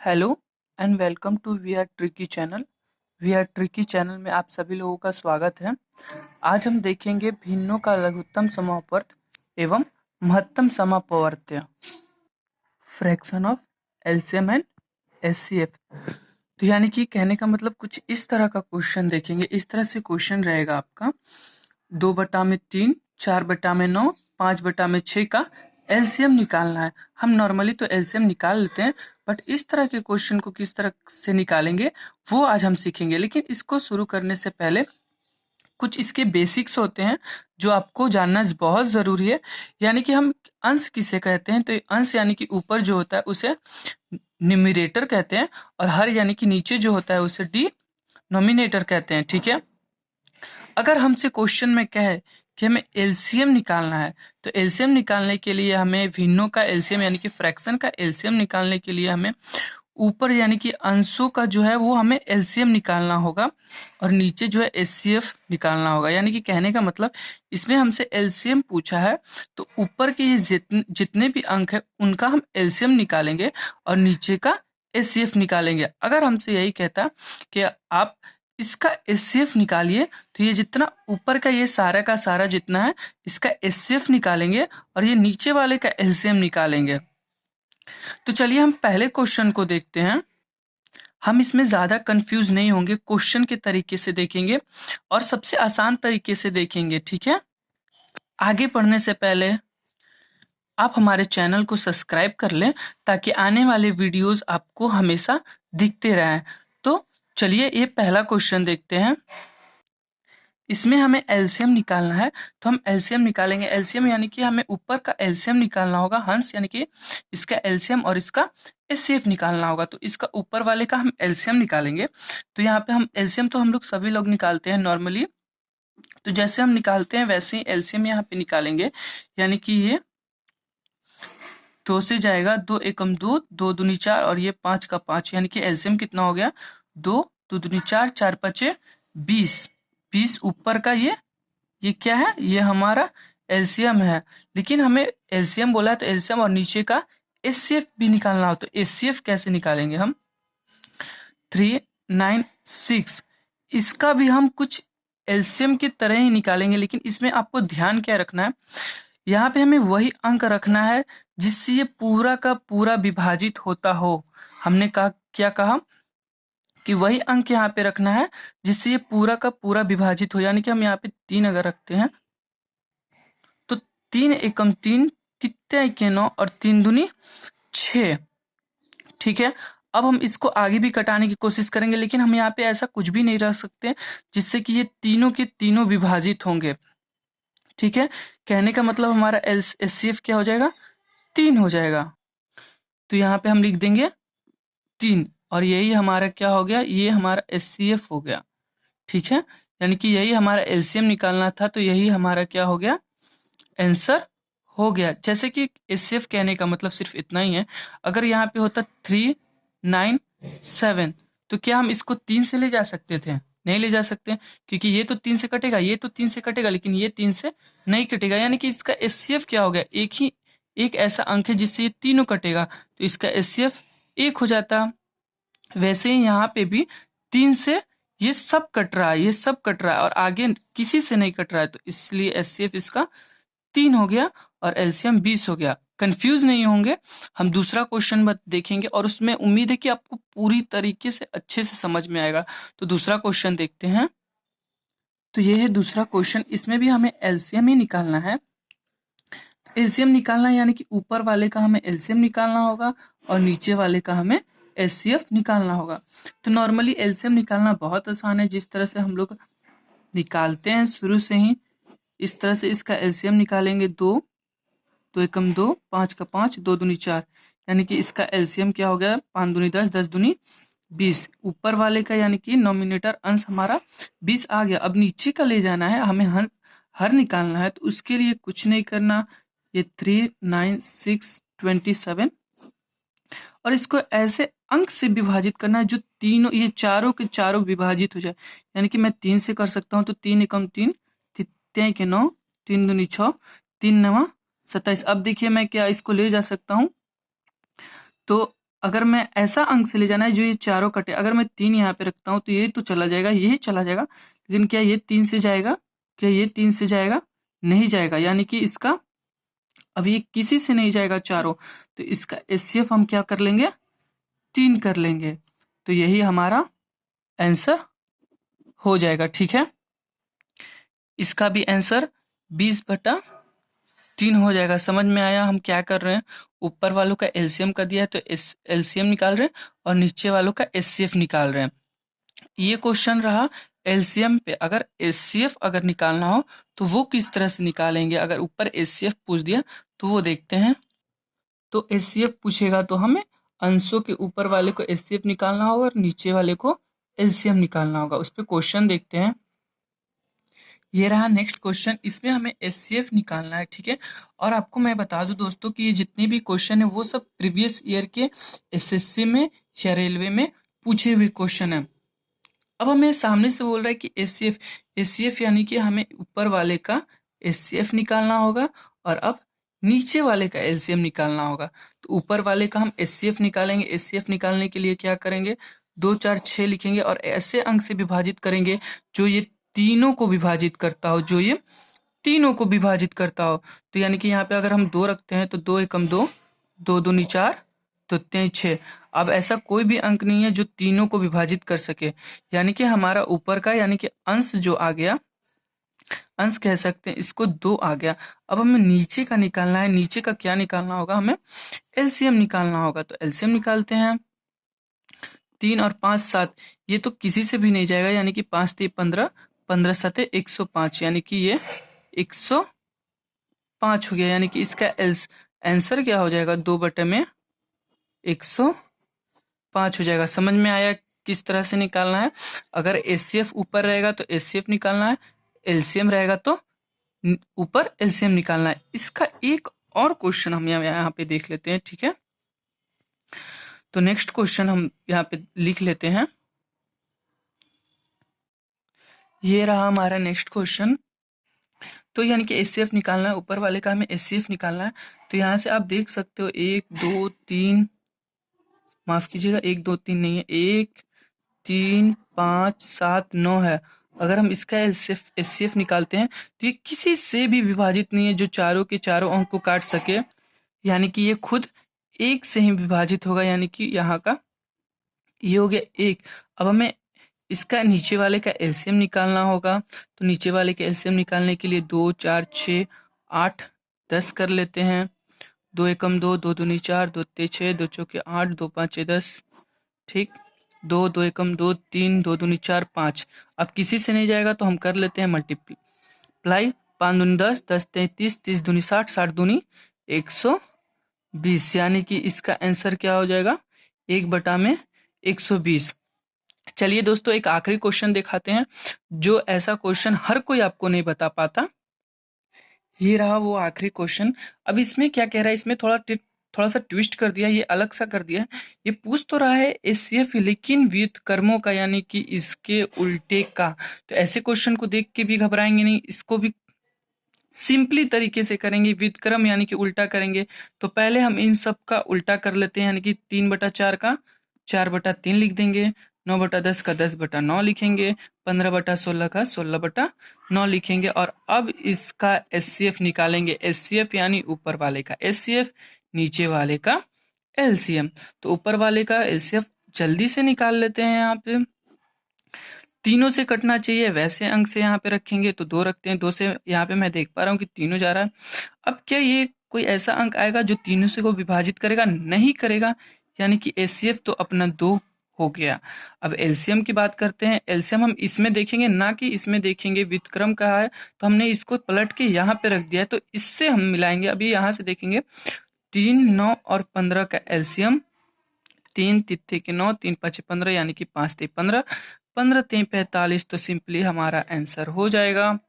Hello and welcome to we are tricky channel. We are tricky channel में आप सभी लोगों का स्वागत है। आज हम देखेंगे भिन्नों का लघुत्तम समापवर्त एवं महत्तम समापवर्त्य, fraction of LCM and HCF. तो यानी कि कहने का मतलब कुछ इस तरह का क्वेश्चन देखेंगे। इस तरह से क्वेश्चन रहेगा आपका 2/3, 4/9, 5/6 का एलसीएम निकालना है। हम नॉर्मली तो एलसीएम निकाल लेते हैं, बट इस तरह के क्वेश्चन को किस तरह से निकालेंगे वो आज हम सीखेंगे। लेकिन इसको शुरू करने से पहले कुछ इसके बेसिक्स होते हैं जो आपको जानना बहुत ज़रूरी है। यानी कि हम अंश किसे कहते हैं, तो अंश यानी कि ऊपर जो होता है उसे न्यूमरेटर कहते हैं, और हर यानी कि नीचे जो होता है उसे डिनोमिनेटर कहते हैं। ठीक है। अगर हमसे क्वेश्चन में कहे कि हमें एलसीएम निकालना है, तो एलसीएम निकालने के लिए हमें भिन्नों का एलसीएम यानी कि फ्रैक्शन का एलसीएम निकालने के लिए हमें ऊपर यानी कि अंशों का जो है वो हमें एलसीएम निकालना होगा, और नीचे जो है एचसीएफ निकालना होगा। यानी कि कहने का मतलब इसमें हमसे एलसीएम पूछा है, तो ऊपर के ये जितने भी अंक है उनका हम एलसीएम निकालेंगे और नीचे का एचसीएफ निकालेंगे। अगर हमसे यही कहता कि आप इसका एचसीएफ निकालिए, तो ये जितना ऊपर का ये सारा का सारा जितना है इसका एचसीएफ निकालेंगे और ये नीचे वाले का एलसीएम निकालेंगे। तो चलिए हम पहले क्वेश्चन को देखते हैं। हम इसमें ज़्यादा कंफ्यूज नहीं होंगे, क्वेश्चन के तरीके से देखेंगे और सबसे आसान तरीके से देखेंगे। ठीक है। आगे बढ़ने से पहले आप हमारे चैनल को सब्सक्राइब कर लें ताकि आने वाले वीडियोस आपको हमेशा दिखते रहें। तो चलिए ये पहला क्वेश्चन देखते हैं। इसमें हमें एलसीएम निकालना है, तो हम एलसीएम निकालेंगे। एलसीएम यानी कि हमें ऊपर का एलसीएम निकालना होगा, हंस यानी कि इसका एलसीएम, और इसका एचसीएफ निकालना होगा। तो इसका ऊपर वाले का हम एलसीएम निकालेंगे। तो यहाँ पे हम एलसीएम तो हम लोग सभी लोग निकालते हैं नॉर्मली, तो जैसे हम निकालते हैं वैसे ही एलसीएम यहाँ पे निकालेंगे। यानी कि ये 2 से जाएगा, 2 एकम 2, 2 दूनी 4, और ये 5 का 5, यानी कि एलसीएम कितना हो गया 2, 2 दूनी 4, 4 5 20। 20 ऊपर का ये क्या है, ये हमारा एलसीएम है। लेकिन हमें एलसीएम बोला है तो एलसीएम और नीचे का एचसीएफ भी निकालना हो, तो एचसीएफ कैसे निकालेंगे हम 396। इसका भी हम कुछ एलसीएम की तरह ही निकालेंगे, लेकिन इसमें आपको ध्यान क्या रखना है, यहाँ पे हमें वही अंक रखना है जिससे ये पूरा का पूरा विभाजित होता हो। हमने कहा क्या कहा कि वही अंक यहाँ पे रखना है जिससे ये पूरा का पूरा विभाजित हो। यानी कि हम यहाँ पे 3 अगर रखते हैं तो 3 एकम 3, तित्या के 9, और 3 दूनी 6। ठीक है। अब हम इसको आगे भी कटाने की कोशिश करेंगे, लेकिन हम यहाँ पे ऐसा कुछ भी नहीं रख सकते जिससे कि ये तीनों के तीनों विभाजित होंगे। ठीक है। कहने का मतलब हमारा एचसीएफ क्या हो जाएगा 3 हो जाएगा। तो यहाँ पे हम लिख देंगे 3, और यही हमारा क्या हो गया, ये हमारा एचसीएफ हो गया। ठीक है। यानी कि यही हमारा एलसीएम निकालना था, तो यही हमारा क्या हो गया आंसर हो गया। जैसे कि एचसीएफ कहने का मतलब सिर्फ इतना ही है। अगर यहाँ पे होता 397, तो क्या हम इसको 3 से ले जा सकते थे? नहीं ले जा सकते, क्योंकि ये तो 3 से कटेगा, ये तो 3 से कटेगा, लेकिन ये 3 से नहीं कटेगा। यानी कि इसका एचसीएफ क्या हो गया, एक ऐसा अंक है जिससे ये तीनों कटेगा, तो इसका एचसीएफ 1 हो जाता। वैसे ही यहाँ पे भी 3 से ये सब कट रहा है, ये सब कट रहा है, और आगे किसी से नहीं कट रहा है, तो इसलिए एचसीएफ इसका 3 हो गया और एलसीएम 20 हो गया। कंफ्यूज नहीं होंगे। हम दूसरा क्वेश्चन देखेंगे और उसमें उम्मीद है कि आपको पूरी तरीके से अच्छे से समझ में आएगा। तो दूसरा क्वेश्चन देखते हैं। तो ये है दूसरा क्वेश्चन। इसमें भी हमें एलसीएम ही निकालना है। एलसीएम निकालना यानी कि ऊपर वाले का हमें एलसीएम निकालना होगा और नीचे वाले का हमें एचसीएफ निकालना होगा। तो नॉर्मली एलसीएम निकालना बहुत आसान है, जिस तरह से हम लोग निकालते हैं शुरू से ही, इस तरह से इसका एलसीएम निकालेंगे। 2, 2 एकम 2, 5 का 5, 2 दूनी 4, यानी कि इसका एलसीएम क्या हो गया 5 दूनी 10, 10 दूनी 20। ऊपर वाले का यानी कि नॉमिनेटर अंश हमारा 20 आ गया। अब नीचे का ले जाना है, हमें हर निकालना है, तो उसके लिए कुछ नहीं करना, ये 39627, और इसको ऐसे अंक से विभाजित करना है जो तीनों ये चारों के चारों विभाजित हो जाए। यानी कि मैं 3 से कर सकता हूँ, तो 3 एकम 3, 3 के 9, 3 दूनी 6, 3 9 27। अब देखिए मैं क्या इसको ले जा सकता हूँ, तो अगर मैं ऐसा अंक से ले जाना है जो ये चारों कटे, अगर मैं 3 यहाँ पे रखता हूँ तो ये तो चला जाएगा, यही चला जाएगा, लेकिन क्या ये 3 से जाएगा? क्या ये 3 से जाएगा? नहीं जाएगा, यानी कि इसका अब ये किसी से नहीं जाएगा चारों, तो इसका एचसीएफ हम क्या कर लेंगे? 3 कर लेंगे। तो यही हमारा आंसर हो जाएगा। ठीक है, इसका भी आंसर 20/3 हो जाएगा। समझ में आया हम क्या कर रहे हैं? ऊपर वालों का एलसीएम का दिया है तो एलसीएम निकाल रहे हैं और नीचे वालों का एचसीएफ निकाल रहे हैं। ये क्वेश्चन रहा एलसीएम पे। अगर एचसीएफ अगर निकालना हो तो वो किस तरह से निकालेंगे? अगर ऊपर एचसीएफ पूछ दिया तो वो देखते हैं। तो एचसीएफ पूछेगा तो हमें अंशों के ऊपर वाले को एचसीएफ निकालना होगा और नीचे वाले को एलसीएम निकालना होगा। उस पर क्वेश्चन देखते हैं। ये रहा नेक्स्ट क्वेश्चन, इसमें हमें एचसीएफ निकालना है। ठीक है, और आपको मैं बता दूं दोस्तों कि ये जितने भी क्वेश्चन है वो सब प्रीवियस ईयर के एसएससी में या रेलवे में पूछे हुए क्वेश्चन है। अब हमें सामने से बोल रहा है कि एचसीएफ, एचसीएफ यानी कि हमें ऊपर वाले का एचसीएफ निकालना होगा और अब नीचे वाले का एलसीएम निकालना होगा। तो ऊपर वाले का हम एचसीएफ निकालेंगे। एचसीएफ निकालने के लिए क्या करेंगे? 2 4 6 लिखेंगे और ऐसे अंक से विभाजित करेंगे जो ये तीनों को विभाजित करता हो, जो ये तीनों को विभाजित करता हो। तो यानी कि यहाँ पे अगर हम 2 रखते हैं तो 2 एकम 2, 2 दूनी 4, तो 3 6। अब ऐसा कोई भी अंक नहीं है जो तीनों को विभाजित कर सके, यानी कि हमारा ऊपर का यानी कि अंश जो आ गया, अंश कह सकते हैं इसको, 2 आ गया। अब हमें नीचे का निकालना है। नीचे का क्या निकालना होगा? हमें एलसीएम निकालना होगा। तो एलसीएम निकालते हैं। 3 और 5 7, ये तो किसी से भी नहीं जाएगा, यानी कि 5 3 15, 15 7 105, यानी कि ये 105 हो गया। यानी कि इसका आंसर क्या हो जाएगा? 2/105 हो जाएगा। समझ में आया किस तरह से निकालना है? अगर एचसीएफ ऊपर रहेगा तो एचसीएफ निकालना है, एलसीएम रहेगा तो ऊपर एलसीएम निकालना है। इसका एक और क्वेश्चन हम यहाँ पे देख लेते हैं। ठीक है, तो नेक्स्ट क्वेश्चन हम यहाँ पे लिख लेते हैं। ये रहा हमारा नेक्स्ट क्वेश्चन। तो यानी कि एचसीएफ निकालना है, ऊपर वाले का हमें एचसीएफ निकालना है। तो यहाँ से आप देख सकते हो 1 2 3, माफ कीजिएगा 1 2 3 नहीं है, 1 3 5 7 9 है। अगर हम इसका एचसीएफ निकालते हैं तो ये किसी से भी विभाजित नहीं है जो चारों के चारों अंक को काट सके, यानी कि ये खुद 1 से ही विभाजित होगा, यानी कि यहाँ का ये हो गया 1। अब हमें इसका नीचे वाले का एलसीएम निकालना होगा। तो नीचे वाले के एलसीएम निकालने के लिए 2 4 6 8 10 कर लेते हैं। 2 एकम 2, 2 दूनी 4, 2 ते 6, 2 चौके 8, 2 5 10। ठीक, 2 2 एकम 2 3, 2 दूनी 4 5। अब किसी से नहीं जाएगा तो हम कर लेते हैं मल्टीप्लाई। 5 दूनी 10, 10 33, 30 दूनी 60, 60 दूनी 120, यानी कि इसका आंसर क्या हो जाएगा? 1/120। चलिए दोस्तों, एक आखिरी क्वेश्चन दिखाते हैं, जो ऐसा क्वेश्चन हर कोई आपको नहीं बता पाता। ये रहा वो आखिरी क्वेश्चन। अब इसमें क्या कह रहा है? इसमें थोड़ा सा ट्विस्ट कर दिया, ये अलग सा कर दिया है। ये पूछ तो रहा है एचसीएफ लेकिन व्युत्क्रमों का, यानी कि इसके उल्टे का। तो ऐसे क्वेश्चन को देख के भी घबराएंगे नहीं, इसको भी सिंपली तरीके से करेंगे। व्युत्क्रम यानी कि उल्टा करेंगे। तो पहले हम इन सब का उल्टा कर लेते हैं, यानी कि 3/4 का 4/3 लिख देंगे, 9/10 का 10/9 लिखेंगे, 15/16 का 16/9 लिखेंगे। और अब इसका एचसीएफ निकालेंगे। एचसीएफ यानी ऊपर वाले का एचसीएफ, नीचे वाले का एलसीएम। तो ऊपर वाले का एलसीएफ जल्दी से निकाल लेते हैं। यहाँ पे तीनों से कटना चाहिए, वैसे अंक से यहाँ पे रखेंगे तो 2 रखते हैं। 2 से यहाँ पे मैं देख पा रहा हूँ कि तीनों जा रहा है। अब क्या ये कोई ऐसा अंक आएगा जो तीनों से को विभाजित करेगा? नहीं करेगा, यानी कि एचसीएफ तो अपना 2 हो गया। अब एलसीएम की बात करते हैं। एलसीएम हम इसमें देखेंगे, ना कि इसमें देखेंगे। व्युत्क्रम कहा है तो हमने इसको पलट के यहाँ पे रख दिया है, तो इससे हम मिलाएंगे। अभी यहाँ से देखेंगे 3 9 और 15 का एलसीएम, 3 तिथे के 9, 3 5 15, यानी कि 5 3 15, 15 3 45। तो सिंपली हमारा आंसर हो जाएगा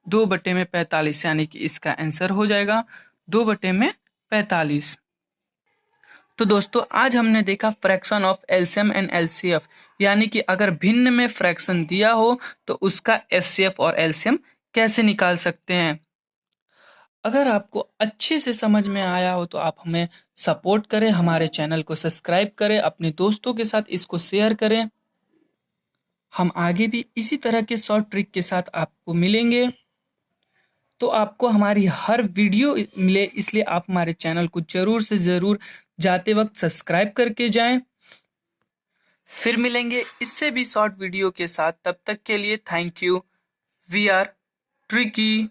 2/45, यानी कि इसका आंसर हो जाएगा 2/45। तो दोस्तों, आज हमने देखा fraction of LCM and LCF, यानी कि अगर भिन्न में फ्रैक्शन दिया हो तो उसका एचसीएफ और एलसीएम कैसे निकाल सकते हैं। अगर आपको अच्छे से समझ में आया हो तो आप हमें सपोर्ट करें, हमारे चैनल को सब्सक्राइब करें, अपने दोस्तों के साथ इसको शेयर करें। हम आगे भी इसी तरह के शॉर्ट ट्रिक के साथ आपको मिलेंगे। तो आपको हमारी हर वीडियो मिले इसलिए आप हमारे चैनल को ज़रूर से ज़रूर जाते वक्त सब्सक्राइब करके जाएं। फिर मिलेंगे इससे भी शॉर्ट वीडियो के साथ, तब तक के लिए thank you. We are tricky.